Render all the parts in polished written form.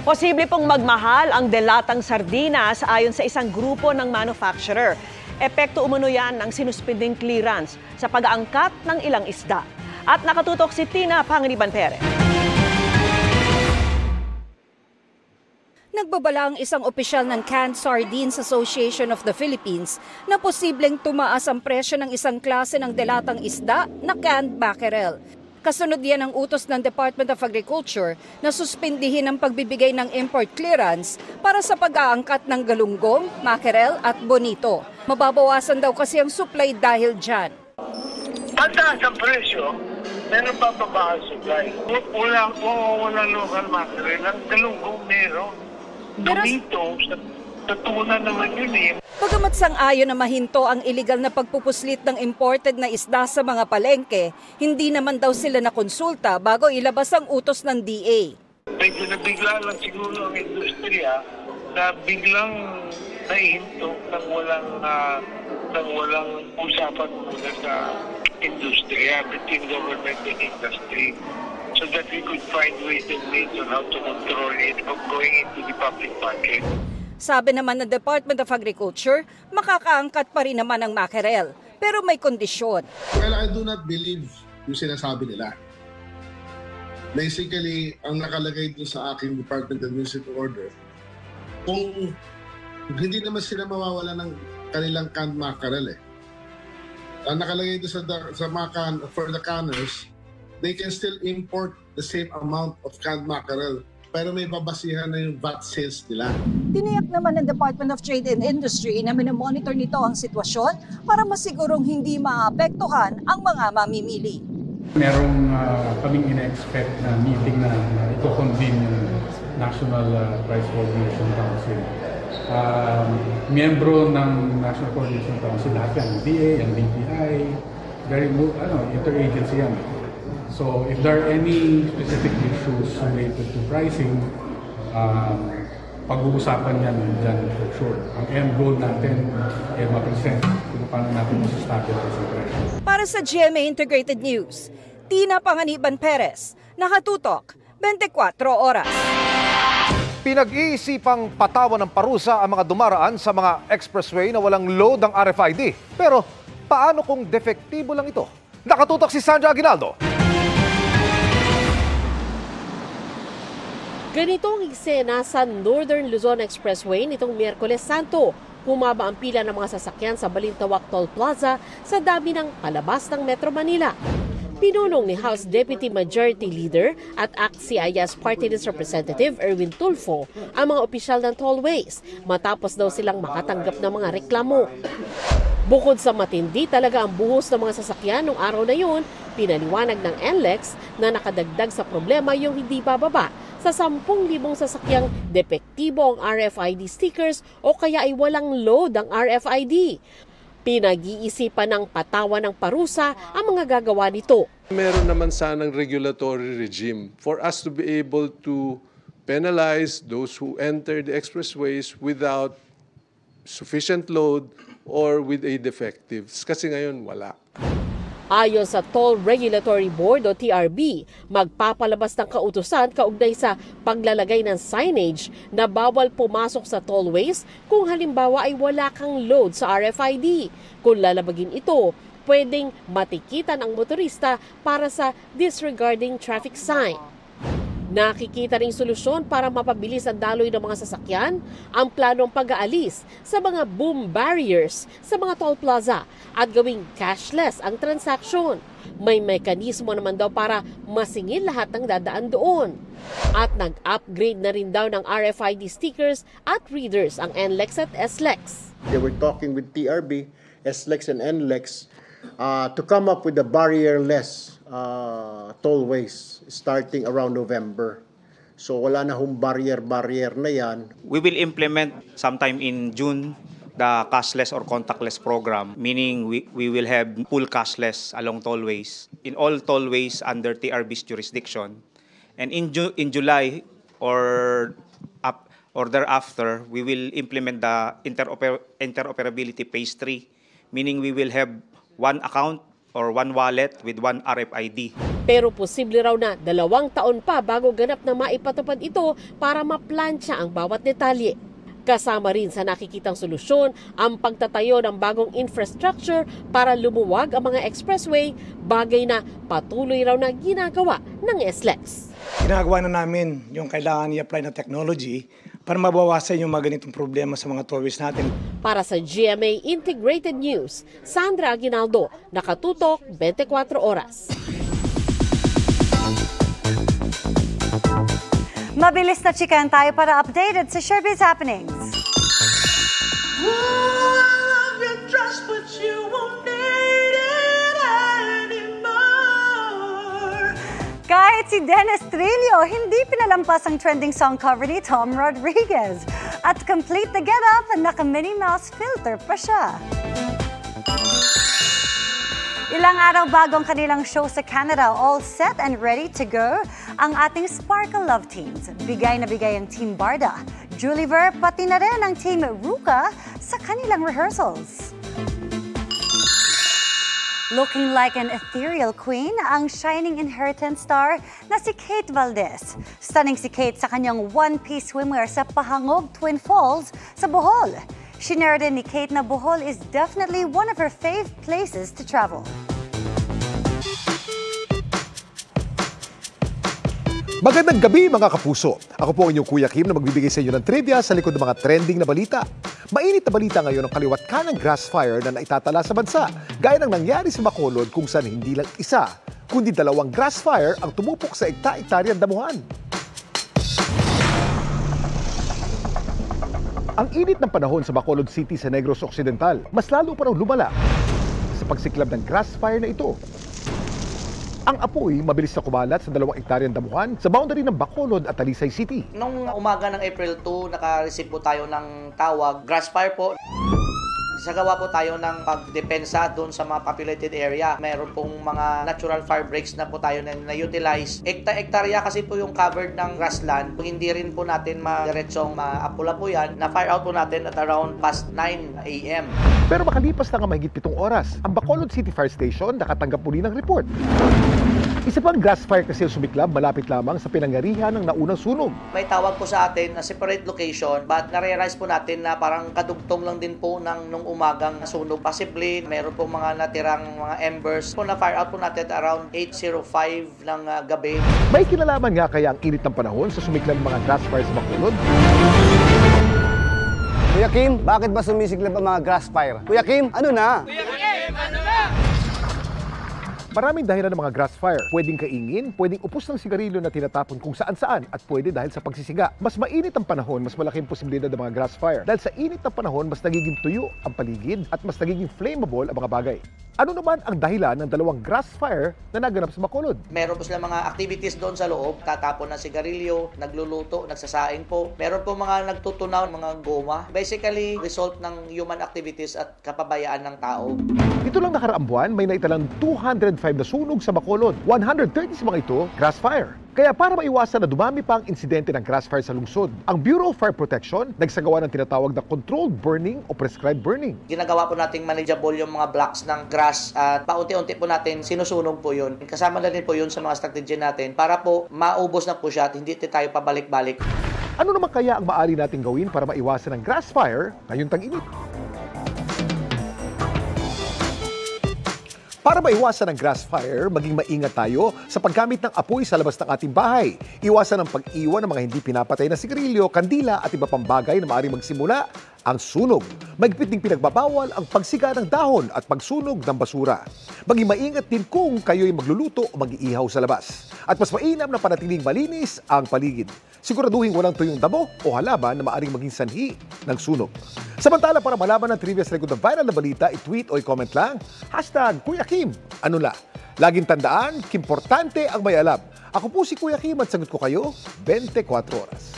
Posible pong magmahal ang delatang sardinas ayon sa isang grupo ng manufacturer. Epekto umano yan ng sinuspending clearance sa pag-aangkat ng ilang isda. At nakatutok si Tina Panganiban Perez. Nagbabala ang isang opisyal ng Canned Sardines Association of the Philippines na posibleng tumaas ang presyo ng isang klase ng delatang isda na canned mackerel. Kasunod yan ang utos ng Department of Agriculture na suspindihin ang pagbibigay ng import clearance para sa pag-aangkat ng galunggong, mackerel at bonito. Mababawasan daw kasi ang supply dahil dyan. Pagtaas ang presyo, meron pa baba ang supply. Walang local mackerel, ang galunggong meron. Bonito, sa tuna naman yun eh. Bagamat sang-ayon na mahinto ang illegal na pagpupuslit ng imported na isda sa mga palengke, hindi naman daw sila nakonsulta bago ilabas ang utos ng DA. Medyo nabigla lang siguro ang industriya na biglang nahihinto nang walang usapan muna sa industriya between government and industry so that we could find ways and means on how to control it from going into the public market. Sabi naman ng Department of Agriculture, makakaangkat pa rin naman ang mackerel, pero may kondisyon. Well, I do not believe yung sinasabi nila. Basically, ang nakalagay doon sa aking Department Administrative Order, kung hindi naman sila mawawala ng kanilang canned mackerel eh. Ang nakalagay doon sa for the canners, they can still import the same amount of canned mackerel. Pero may babasihan na yung VAT sales nila. Tiniyak naman ng Department of Trade and Industry na minomonitor nito ang sitwasyon para masigurong hindi maapektuhan ang mga mamimili. Merong kaming ina-expect na meeting na ito-convene yung National Price Coordination Council. Miyembro ng National Coordination Council lahat yan, ang DA, ang DTI, interagency yan. So if there are any specific issues related to pricing, pag-uusapan yan dyan for sure. Ang end goal natin ay ma-present kung paano natin masastabilize ang presyo. Para sa GMA Integrated News, Tina Panganiban Perez, nakatutok 24 oras. Pinag-iisipang patawan ng parusa ang mga dumaraan sa mga expressway na walang load ng RFID. Pero paano kung defektibo lang ito? Nakatutok si Sandra Aguinaldo. Ganito ang eksena sa Northern Luzon Expressway nitong Miyerkules Santo. Humaba ang pila ng mga sasakyan sa Balintawak Toll Plaza sa dami ng palabas ng Metro Manila. Pinulong ni House Deputy Majority Leader at ACT-CIS Party List Representative Erwin Tulfo ang mga opisyal ng tollways matapos daw silang makatanggap ng mga reklamo. Bukod sa matindi talaga ang buhos ng mga sasakyan noong araw na yun, pinaliwanag ng NLEX na nakadagdag sa problema yung hindi bababa sa 10,000 sasakyang depektibo ang RFID stickers o kaya ay walang load ang RFID. Pinag-iisipan ng patawan ng parusa ang mga gagawa nito. Meron naman sanang regulatory regime for us to be able to penalize those who enter the expressways without sufficient load or with a defective. Kasi ngayon wala. Ayon sa Toll Regulatory Board o TRB, magpapalabas ng kautusan kaugnay sa paglalagay ng signage na bawal pumasok sa tollways kung halimbawa ay wala kang load sa RFID. Kung lalabagin ito, pwedeng matikitan ang motorista para sa disregarding traffic sign. Nakikita ring solusyon para mapabilis ang daloy ng mga sasakyan, ang planong pag-aalis sa mga boom barriers sa mga toll plaza at gawing cashless ang transaksyon. May mekanismo naman daw para masingil lahat ng dadaan doon. At nag-upgrade na rin daw ng RFID stickers at readers ang NLEX at SLEX. They were talking with TRB, SLEX and NLEX to come up with a barrierless tollways starting around November. So wala na hong barrier na yan. We will implement sometime in June the cashless or contactless program, meaning we will have full cashless along tollways, in all tollways under TRB's jurisdiction. And in July or thereafter, we will implement the interoperability phase 3, meaning we will have one account or one wallet with one RFID. Pero posible raw na 2 taon pa bago ganap na maipatupad ito para maplansya ang bawat detalye. Kasama rin sa nakikitang solusyon ang pagtatayo ng bagong infrastructure para lumuwag ang mga expressway, bagay na patuloy raw na ginagawa ng SLEX. Ginagawa na namin yung kailangan i-apply na technology para mabawasan yung mga ganitong problema sa mga tollways natin. Para sa GMA Integrated News, Sandra Aguinaldo, nakatutok 24 oras. Mabilis na chikan tayo para updated sa Showbiz Happenings. Kahit si Dennis Trillo, hindi pinalampas ang trending song cover ni Tom Rodriguez. At complete the get-up, naka-Minnie Mouse filter pa siya. Ilang araw bago ang kanilang show sa Canada, all set and ready to go ang ating Sparkle Love Teams. Bigay na bigay ang Team Barda, Juliver, pati na rin ang Team Ruka sa kanilang rehearsals. Looking like an ethereal queen, ang shining inheritance star na si Kate Valdez. Stunning si Kate sa kanyang one-piece swimwear sa Pahangog Twin Falls sa Bohol. Shinare din ni Kate na Bohol is definitely one of her fave places to travel. Magandang gabi mga kapuso. Ako po ang inyong Kuya Kim na magbibigay sa inyo ng trivia sa likod ng mga trending na balita. Mainit na balita ngayon ang kaliwat kanang grass fire na naitatala sa bansa. Gaya ng nangyari sa Bacolod kung saan hindi lang isa, kundi 2 grass fire ang tumupok sa ekta-ektaryang damuhan. Ang init ng panahon sa Bacolod City sa Negros Occidental, mas lalo pa raw lumala sa pagsiklab ng grass fire na ito. Ang apoy mabilis na kumalat sa 2 ektaryang damuhan sa boundary ng Bacolod at Talisay City. Nung umaga ng April 2, naka-receive po tayo ng tawag, grass fire po. Sagawa po tayo ng pagdepensa doon sa mga populated area. Meron pong mga natural fire breaks na po tayo na-utilize. Ekta-ektarya kasi po yung covered ng grassland. Kung hindi rin po natin diretsong maapula po yan, na-fire out po natin at around past 9 a.m. Pero makalipas na nga mahigit 7 oras, ang Bacolod City Fire Station nakatanggap muli ng report. Isa pang grass fire kasi sumiklab malapit lamang sa pinangyarihan ng naunang sunog. May tawag po sa atin na separate location, but na-realize po natin na parang kadugtong lang din po nung umagang sunog. Possibly, meron po mga natirang mga embers. Po na-fire out po natin around 8:05 ng gabi. May kinalaman nga kaya ang init ng panahon sa sumiklab mga grass fires sa Bacolod? Kuya Kim, bakit ba sumisiklab ang mga grass fire? Kuya Kim, ano na? Kuya Kim, ano na? Maraming dahilan ng mga grass fire. Pwedeng kaingin, pwedeng upos ng sigarilyo na tinatapon kung saan-saan at pwede dahil sa pagsisiga. Mas mainit ang panahon, mas malaking posibilidad ng mga grass fire. Dahil sa init ng panahon, mas nagiging tuyo ang paligid at mas nagiging flammable ang mga bagay. Ano naman ang dahilan ng 2 grass fire na naganap sa Bacolod? Meron po sila mga activities doon sa loob, tatapon ng sigarilyo, nagluluto, nagsasaing po. Meron po mga nagtutunaw, mga goma. Basically, result ng human activities at kapabayaan ng tao. Ito lang nakaraang buwan, may naitalang 205 na sunog sa Bacolod. 130 sa mga ito, grass fire. Kaya para maiwasan na dumami pa ang insidente ng grass fire sa lungsod, ang Bureau of Fire Protection nagsagawa ng tinatawag na controlled burning o prescribed burning. Ginagawa po nating manageable yung mga blocks ng grass at paunti-unti po natin sinusunog po yun. Kasama na din po yun sa mga strategy natin para po maubos na po siya at hindi tayo pabalik-balik. Ano naman kaya ang maaari nating gawin para maiwasan ang grass fire ngayong tag-init? Para maiwasan ang grass fire, maging maingat tayo sa paggamit ng apoy sa labas ng ating bahay. Iwasan ang pag-iwan ng mga hindi pinapatay na sigarilyo, kandila at iba pang bagay na maaaring magsimula ang sunog. Mahigpit ding pinagbabawal ang pagsiga ng dahon at pagsunog ng basura. Maging maingat din kung kayo'y magluluto o mag-iihaw sa labas. At mas mainam na panatiling malinis ang paligid. Siguraduhin walang tuyong damo o halaman na maaaring maging sanhi ng sunog. Samantala, para malaman ng trivia sa likod ng viral na balita, i-tweet o i-comment lang, #Kuya Kim. Ano la? Laging tandaan, importante ang may alam. Ako po si Kuya Kim at sagot ko kayo 24 oras.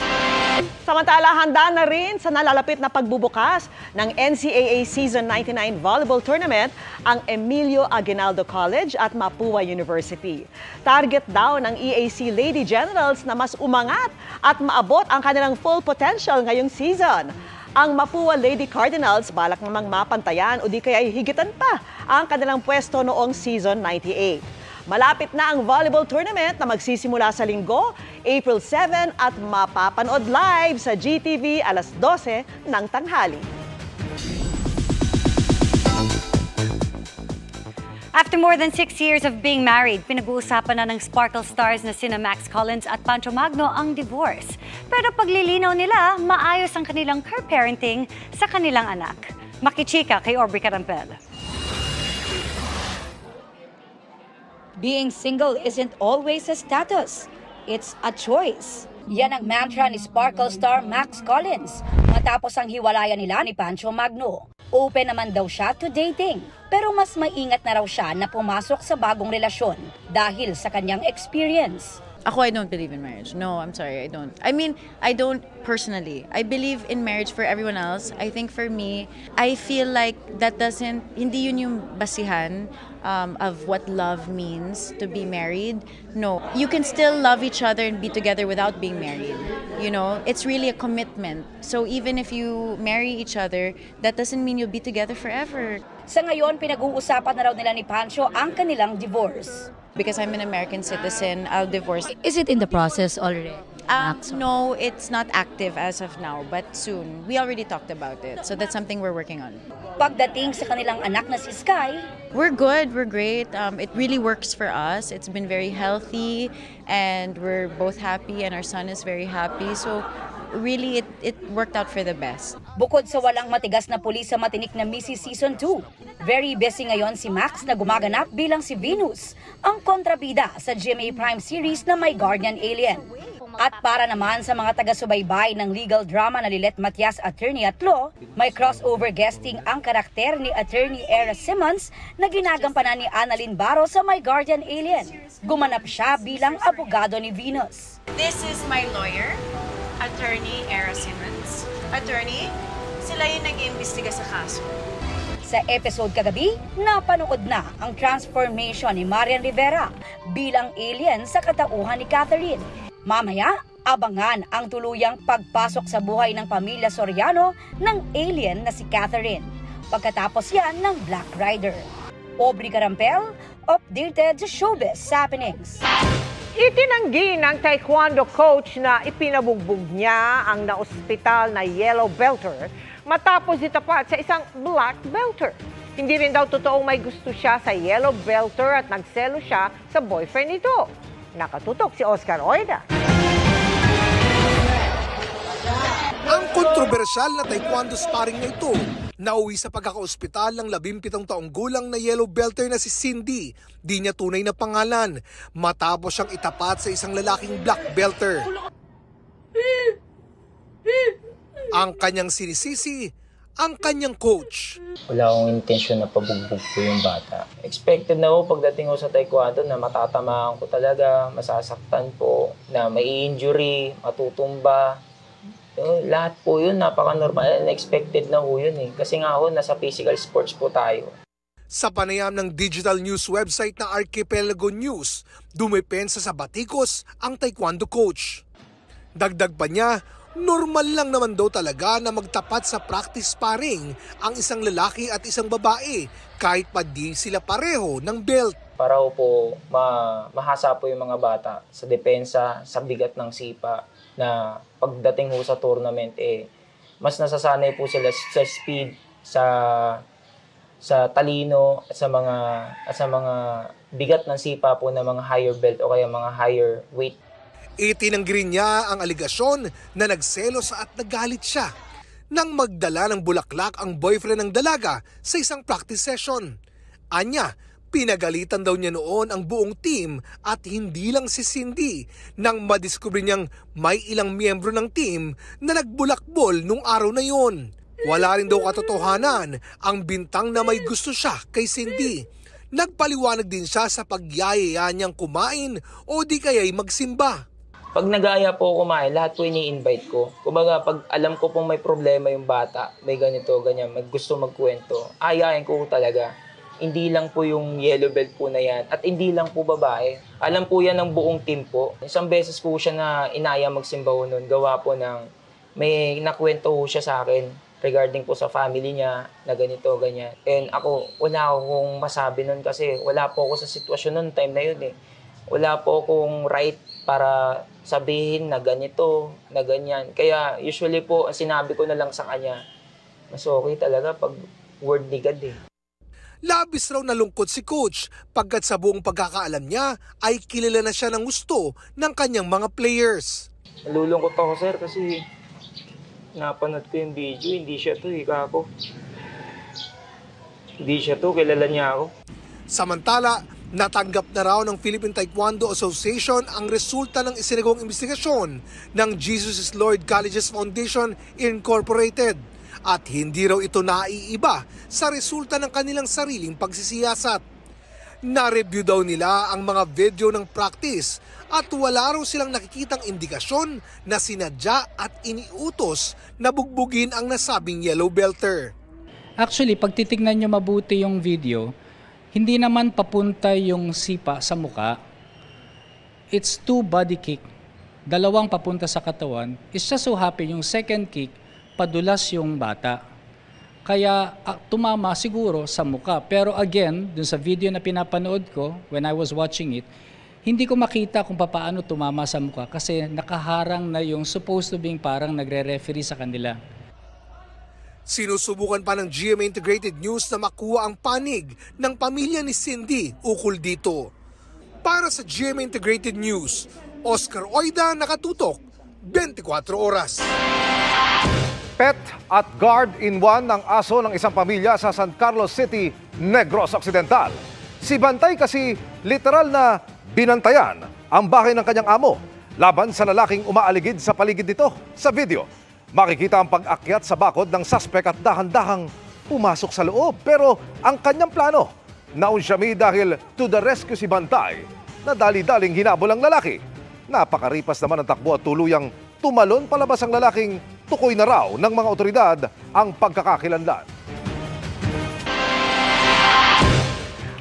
Samantala, handa na rin sa nalalapit na pagbubukas ng NCAA Season 99 Volleyball Tournament ang Emilio Aguinaldo College at Mapua University. Target daw ng EAC Lady Generals na mas umangat at maabot ang kanilang full potential ngayong season. Ang Mapua Lady Cardinals balak namang mapantayan o di kaya higitan pa ang kanilang pwesto noong Season 98. Malapit na ang volleyball tournament na magsisimula sa Linggo, April 7 at mapapanood live sa GTV alas 12 ng tanghali. After more than 6 years of being married, pinag-uusapan na ng Sparkle stars na sina Max Collins at Pancho Magno ang divorce. Pero paglilinaw nila, maayos ang kanilang co-parenting sa kanilang anak. Makichika kay Aubrey Carampel. Being single isn't always a status. It's a choice. Yan ang mantra ni Sparkle star Max Collins matapos ang hiwalayan nila ni Pancho Magno. Open naman daw siya to dating, pero mas maingat na raw siya na pumasok sa bagong relasyon dahil sa kanyang experience. Ako, I don't believe in marriage. No, I'm sorry, I don't. I mean, I don't personally. I believe in marriage for everyone else. I think for me, I feel like that doesn't, hindi yun yung basihan of what love means to be married. No, you can still love each other and be together without being married. You know, it's really a commitment. So even if you marry each other, that doesn't mean you'll be together forever. Sa ngayon, pinag-uusapan na raw nila ni Pancho ang kanilang divorce. Because I'm an American citizen, I'll divorce. Is it in the process already? No, it's not active as of now, but soon. We already talked about it, so that's something we're working on. Pagdating sa kanilang anak na si Sky, we're good, we're great. It really works for us. It's been very healthy, and we're both happy, and our son is very happy. So really, it worked out for the best. Bukod sa walang matigas na pulis sa matinik na Mrs. Season 2, very busy ngayon si Max na gumaganap bilang si Venus, ang kontrabida sa GMA Prime series na My Guardian Alien. At para naman sa mga taga-subaybay ng legal drama na Lilet Matias Attorney at Law, may crossover guesting ang karakter ni Attorney Era Simmons na ginagampanan ni Annalyn Barro sa My Guardian Alien. Gumanap siya bilang abogado ni Venus. This is my lawyer, Attorney Era Simmons. Attorney, sila yung nag-iimbestiga sa kaso. Sa episode kagabi, napanood na ang transformation ni Marian Rivera bilang alien sa katauhan ni Catherine. Mamaya, abangan ang tuluyang pagpasok sa buhay ng pamilya Soriano ng alien na si Catherine. Pagkatapos yan ng Black Rider. Aubrey Carampel, updated sa Showbiz Happenings. Itinanggi ng taekwondo coach na ipinabugbog niya ang naospital na yellow belter matapos itapat sa isang black belter. Hindi rin daw totoong may gusto siya sa yellow belter at nagselo siya sa boyfriend nito. Nakatutok si Oscar Oida. Ang kontrobersyal na taekwondo sparring na ito, nauwi sa pagkakaospital ng 17 taong gulang na yellow belter na si Cindy, di niya tunay na pangalan, matapos siyang itapat sa isang lalaking black belter. Ang kanyang sinisisi, ang kanyang coach. Wala akong intensyon na pabugbog ko yung bata. Expected na po pagdating ko sa taekwondo na matatamaan ko talaga, masasaktan po, na may injury, matutumba. Lahat po yun, napaka-normal. Unexpected na po yun eh. Kasi nga ako, nasa physical sports po tayo. Sa panayam ng digital news website na Archipelago News, dumepensa sa batikos ang taekwondo coach. Dagdag pa niya, normal lang naman daw talaga na magtapat sa practice sparring ang isang lalaki at isang babae kahit pa di sila pareho ng belt. Para po mahasa po yung mga bata sa depensa, sa bigat ng sipa na pagdating ho sa tournament mas nasasanay po sila sa speed, sa talino at sa mga bigat ng sipa po na mga higher belt o kaya mga higher weight. Itinanggi niya ang aligasyon na nagselos at nagalit siya nang magdala ng bulaklak ang boyfriend ng dalaga sa isang practice session. Anya, pinagalitan daw niya noon ang buong team at hindi lang si Cindy nang madiskubre niyang may ilang miyembro ng team na nagbulakbol nung araw na yon. Wala rin daw katotohanan ang bintang na may gusto siya kay Cindy. Nagpaliwanag din siya sa pagyayaya niyang kumain o di kaya'y magsimba. Pag nag-aaya po kumain, lahat po ini-invite ko. Kumbaga, pag alam ko pong may problema yung bata, may ganito, ganyan, may gusto magkwento, ayayin ko talaga. Hindi lang po yung yellow belt po na yan at hindi lang po babae. Alam po yan ng buong team po. Isang beses po siya na inaya magsimba noon, gawa po ng may nakwento po siya sa akin. regarding po sa family niya na ganito, ganyan. And ako, wala akong masabi nun kasi wala po ako sa sitwasyon nun, time na yun eh. Wala po akong right para sabihin na ganito, na ganyan. Kaya usually po, sinabi ko na lang sa kanya, mas okay talaga pag word ni God eh. Labis raw nalungkot si Coach pagkat sa buong pagkakaalam niya ay kilala na siya ng gusto ng kanyang mga players. Nalulungkot ako sir kasi napanood ko yung video, hindi siya to kako. Hindi siya to, kilala niya ako. Samantala, natanggap na raw ng Philippine Taekwondo Association ang resulta ng isinagawang investigasyon ng Jesus is Lord Colleges Foundation Incorporated at hindi raw ito naiiba sa resulta ng kanilang sariling pagsisiyasat. Na-review daw nila ang mga video ng practice at wala raw silang nakikitang indikasyon na sinadya at iniutos na bugbugin ang nasabing yellow belter. Actually, pag titignan nyo mabuti yung video, hindi naman papunta yung sipa sa muka. It's 2 body kick. Dalawang papunta sa katawan. It's just so happy yung second kick, padulas yung bata. Kaya tumama siguro sa muka. Pero again, dun sa video na pinapanood ko, when I was watching it, hindi ko makita kung paano tumama sa muka kasi nakaharang na yung supposed to being parang nagre-referee sa kanila. Sinusubukan pa ng GMA Integrated News na makuha ang panig ng pamilya ni Cindy ukol dito. Para sa GMA Integrated News, Oscar Oida, nakatutok, 24 oras. Pet at guard-in-one ng aso ng isang pamilya sa San Carlos City, Negros Occidental. Si Bantay kasi literal na binantayan ang bahay ng kanyang amo laban sa lalaking umaaligid sa paligid nito. Sa video, makikita ang pag-akyat sa bakod ng suspect at dahan-dahang pumasok sa loob. Pero ang kanyang plano, naunsyami dahil to the rescue si Bantay na dali-daling hinabol ang lalaki. Napakaripas naman ang takbo at tuluyang tumalon palabas ang lalaking tukoy na raw ng mga otoridad ang pagkakakilanlan.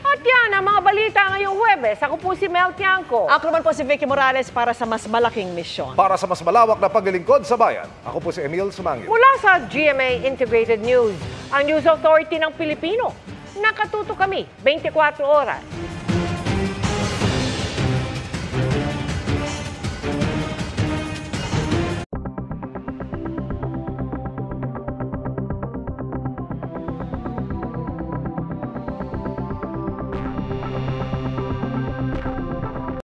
At yan ang mga balita ngayong Huwebes. Ako po si Mel Tiangco. Ako naman po si Vicky Morales para sa mas malaking misyon. Para sa mas malawak na paglilingkod sa bayan, ako po si Emil Sumangil. Mula sa GMA Integrated News, ang News Authority ng Pilipino. Nakatuto kami 24 oras.